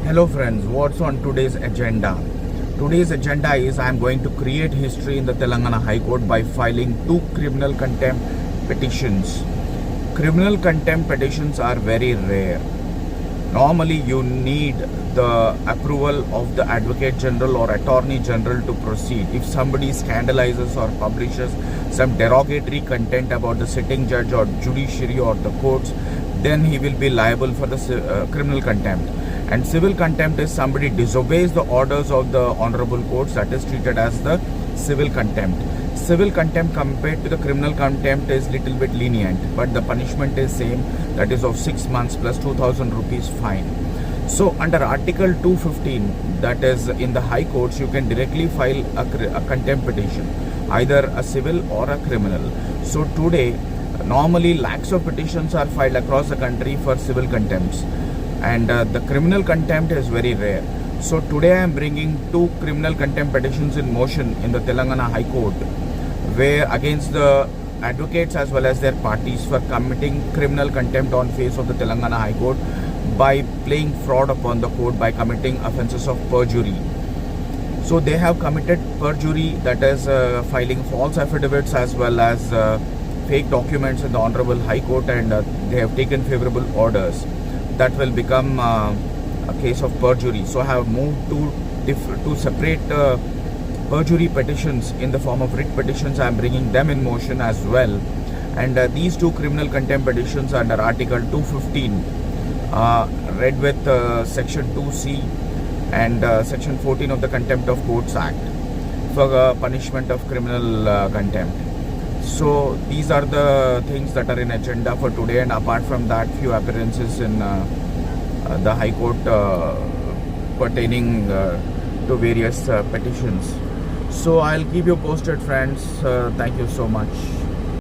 Hello friends, what's on today's agenda? Today's agenda is I am going to create history in the Telangana High Court by filing 2 criminal contempt petitions. Criminal contempt petitions are very rare. Normally you need the approval of the Advocate General or Attorney General to proceed. If somebody scandalizes or publishes some derogatory content about the sitting judge or judiciary or the courts, then he will be liable for the criminal contempt. And civil contempt is somebody disobeys the orders of the honorable courts, that is treated as the civil contempt. Civil contempt compared to the criminal contempt is little bit lenient, but the punishment is same, that is of 6 months plus 2,000 rupees fine. So under Article 215, that is in the High Courts, you can directly file a contempt petition, either a civil or a criminal. So today, normally lakhs of petitions are filed across the country for civil contempts. And the criminal contempt is very rare. So today I am bringing 2 criminal contempt petitions in motion in the Telangana High Court, where against the advocates as well as their parties for committing criminal contempt on face of the Telangana High Court by playing fraud upon the court by committing offences of perjury. So they have committed perjury, that is filing false affidavits as well as fake documents in the Honorable High Court, and they have taken favourable orders. That will become a case of perjury. So I have moved to separate perjury petitions in the form of writ petitions. I am bringing them in motion as well. And these 2 criminal contempt petitions under Article 215, read with Section 2C and Section 14 of the Contempt of Courts Act for punishment of criminal contempt. So these are the things that are in agenda for today, and apart from that, few appearances in the High Court pertaining to various petitions. So I'll keep you posted, friends. Thank you so much.